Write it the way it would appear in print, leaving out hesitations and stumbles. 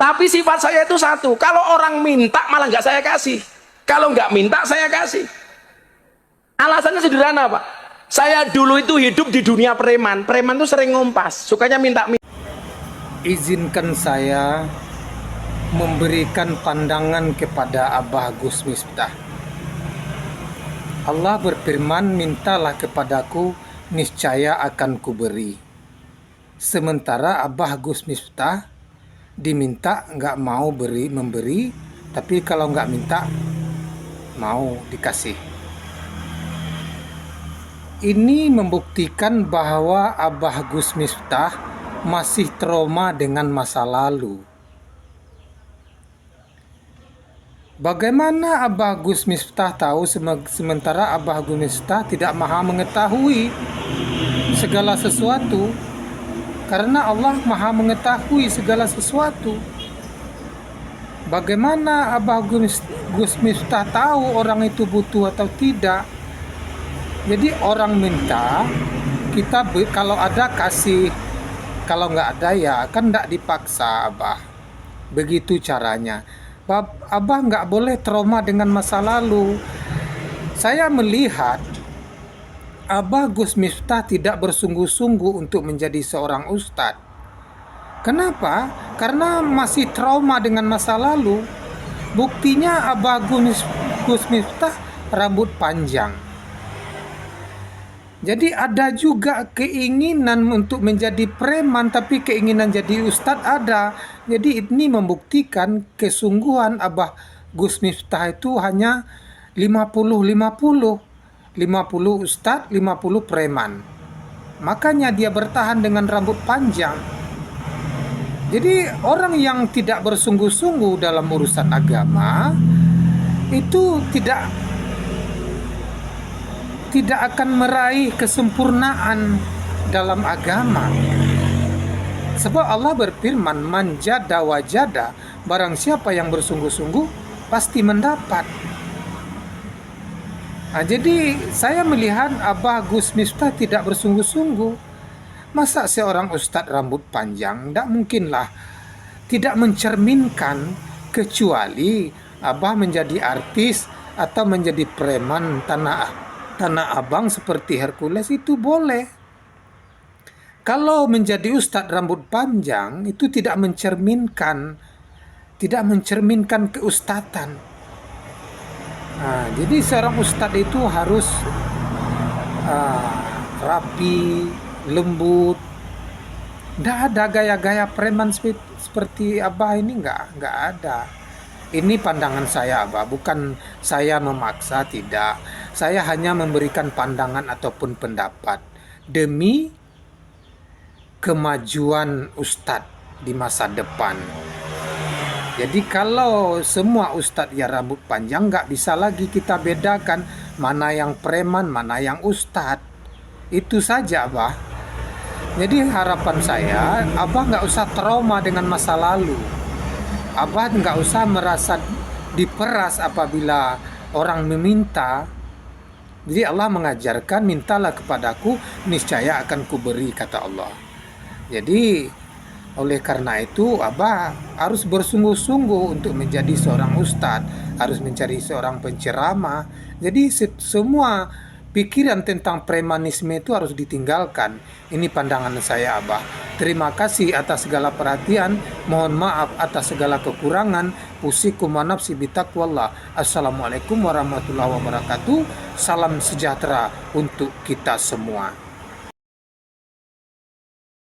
Tapi sifat saya itu satu, kalau orang minta malah nggak saya kasih, kalau nggak minta saya kasih. Alasannya sederhana Pak, saya dulu itu hidup di dunia preman. Preman itu sering ngumpas, sukanya minta. Izinkan saya memberikan pandangan kepada Abah Gus Miftah. Allah berfirman, mintalah kepadaku, niscaya akan kuberi. Sementara Abah Gus Miftah diminta nggak mau memberi, tapi kalau nggak minta mau dikasih. Ini membuktikan bahwa Abah Gus Miftah masih trauma dengan masa lalu. Bagaimana Abah Gus Miftah tahu sementara Abah Gus Miftah tidak maha mengetahui segala sesuatu? Karena Allah maha mengetahui segala sesuatu. Bagaimana Abah Gus Miftah tahu orang itu butuh atau tidak? Jadi orang minta, kita kalau ada kasih, kalau nggak ada ya kan nggak dipaksa Abah. Begitu caranya. Abah nggak boleh trauma dengan masa lalu. Saya melihat Abah Gus Miftah tidak bersungguh-sungguh untuk menjadi seorang ustadz. Kenapa? Karena masih trauma dengan masa lalu. Buktinya Abah Gus Miftah rambut panjang. Jadi ada juga keinginan untuk menjadi preman, tapi keinginan jadi ustadz ada. Jadi ini membuktikan kesungguhan Abah Gus Miftah itu hanya 50-50. 50 ustadz, 50 preman. Makanya dia bertahan dengan rambut panjang. Jadi orang yang tidak bersungguh-sungguh dalam urusan agama itu tidak akan meraih kesempurnaan dalam agama. Sebab Allah berfirman, man jada wajada, barang siapa yang bersungguh-sungguh pasti mendapat. Nah, jadi saya melihat Abah Gus Miftah tidak bersungguh-sungguh. Masa seorang ustadz rambut panjang? Tidak mungkinlah. Tidak mencerminkan, kecuali Abah menjadi artis atau menjadi preman tanah abang seperti Hercules, itu boleh. Kalau menjadi ustadz rambut panjang itu tidak mencerminkan keustatan. Nah, jadi seorang ustadz itu harus rapi, lembut. Tidak ada gaya-gaya preman seperti Abah ini, nggak ada. Ini pandangan saya Abah, bukan saya memaksa, tidak. Saya hanya memberikan pandangan ataupun pendapat demi kemajuan ustadz di masa depan. Jadi kalau semua ustadz ya rambut panjang, nggak bisa lagi kita bedakan mana yang preman, mana yang ustadz. Itu saja Abah. Jadi harapan saya, Abah nggak usah trauma dengan masa lalu. Abah nggak usah merasa diperas apabila orang meminta. Jadi Allah mengajarkan, mintalah kepadaku, niscaya akan kuberi, kata Allah. Jadi oleh karena itu Abah harus bersungguh-sungguh untuk menjadi seorang ustadz, harus mencari seorang penceramah. Jadi semua pikiran tentang premanisme itu harus ditinggalkan. Ini pandangan saya Abah. Terima kasih atas segala perhatian. Mohon maaf atas segala kekurangan. Usikum wa nafsi bitaqwallah. Assalamualaikum warahmatullahi wabarakatuh. Salam sejahtera untuk kita semua.